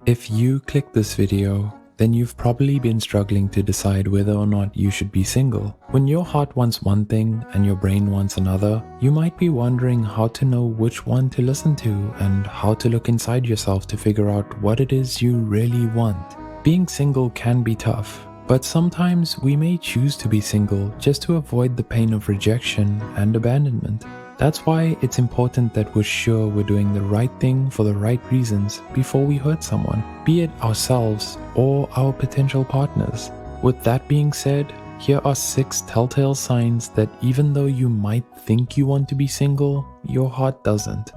If you clicked this video, then you've probably been struggling to decide whether or not you should be single. When your heart wants one thing and your brain wants another, you might be wondering how to know which one to listen to and how to look inside yourself to figure out what it is you really want. Being single can be tough, but sometimes we may choose to be single just to avoid the pain of rejection and abandonment. That's why it's important that we're sure we're doing the right thing for the right reasons before we hurt someone, be it ourselves or our potential partners. With that being said, here are 6 telltale signs that even though you might think you want to be single, your heart doesn't.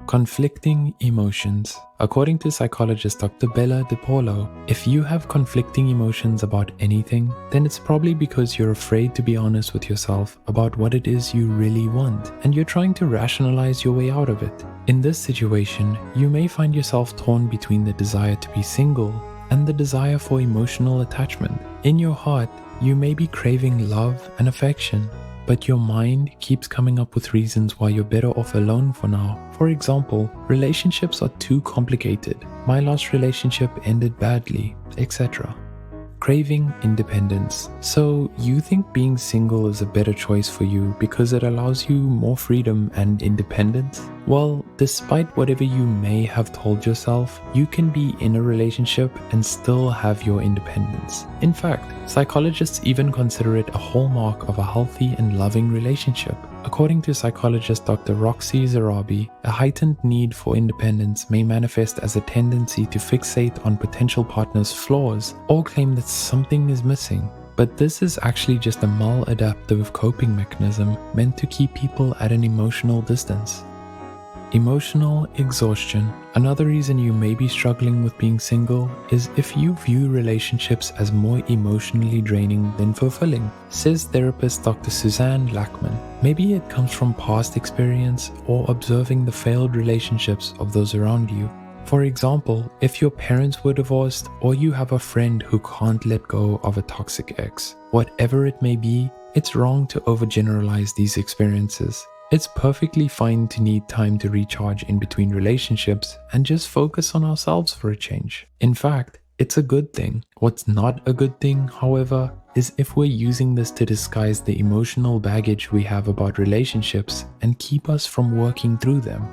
Conflicting emotions. According to psychologist Dr. Bella DePaulo, if you have conflicting emotions about anything, then it's probably because you're afraid to be honest with yourself about what it is you really want, and you're trying to rationalize your way out of it. In this situation, you may find yourself torn between the desire to be single and the desire for emotional attachment. In your heart, you may be craving love and affection, but your mind keeps coming up with reasons why you're better off alone for now. For example, relationships are too complicated, my last relationship ended badly, etc. Craving independence. So you think being single is a better choice for you because it allows you more freedom and independence? Well, despite whatever you may have told yourself, you can be in a relationship and still have your independence. In fact, psychologists even consider it a hallmark of a healthy and loving relationship. According to psychologist Dr. Roxy Zerabi, a heightened need for independence may manifest as a tendency to fixate on potential partner's flaws or claim that something is missing. But this is actually just a maladaptive coping mechanism meant to keep people at an emotional distance. Emotional exhaustion. Another reason you may be struggling with being single is if you view relationships as more emotionally draining than fulfilling, says therapist Dr. Suzanne Lackman. Maybe it comes from past experience or observing the failed relationships of those around you. For example, if your parents were divorced or you have a friend who can't let go of a toxic ex, whatever it may be, it's wrong to overgeneralize these experiences. It's perfectly fine to need time to recharge in between relationships and just focus on ourselves for a change. In fact, it's a good thing. What's not a good thing, however, is if we're using this to disguise the emotional baggage we have about relationships and keep us from working through them.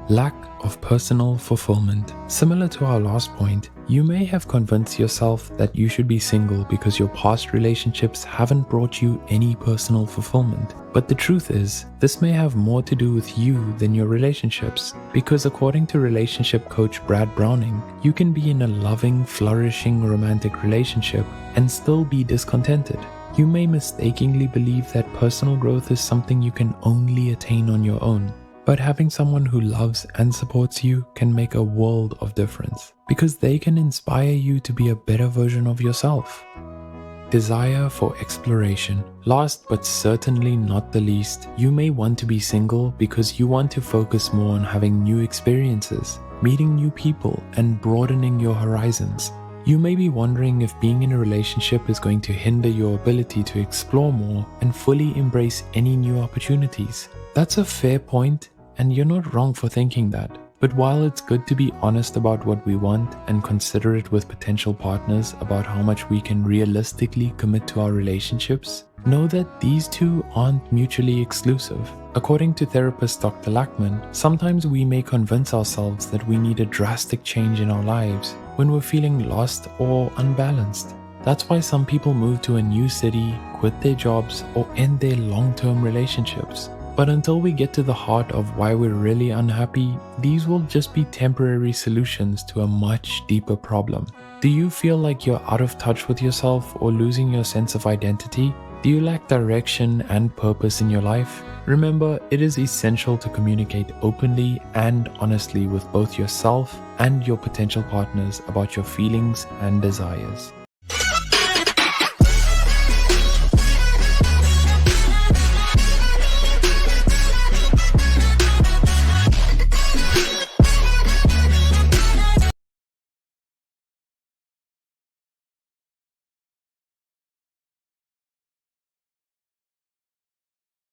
Lack of personal fulfillment. Similar to our last point, you may have convinced yourself that you should be single because your past relationships haven't brought you any personal fulfillment. But the truth is, this may have more to do with you than your relationships, because according to relationship coach Brad Browning, you can be in a loving, flourishing romantic relationship and still be discontented. You may mistakenly believe that personal growth is something you can only attain on your own. But having someone who loves and supports you can make a world of difference because they can inspire you to be a better version of yourself. Desire for exploration. Last but certainly not the least, you may want to be single because you want to focus more on having new experiences, meeting new people, and broadening your horizons. You may be wondering if being in a relationship is going to hinder your ability to explore more and fully embrace any new opportunities. That's a fair point, and you're not wrong for thinking that. But while it's good to be honest about what we want and considerate with potential partners about how much we can realistically commit to our relationships, know that these two aren't mutually exclusive. According to therapist Dr. Lackman, sometimes we may convince ourselves that we need a drastic change in our lives when we're feeling lost or unbalanced. That's why some people move to a new city, quit their jobs, or end their long-term relationships. But until we get to the heart of why we're really unhappy, these will just be temporary solutions to a much deeper problem. Do you feel like you're out of touch with yourself or losing your sense of identity? Do you lack direction and purpose in your life? Remember, it is essential to communicate openly and honestly with both yourself and your potential partners about your feelings and desires.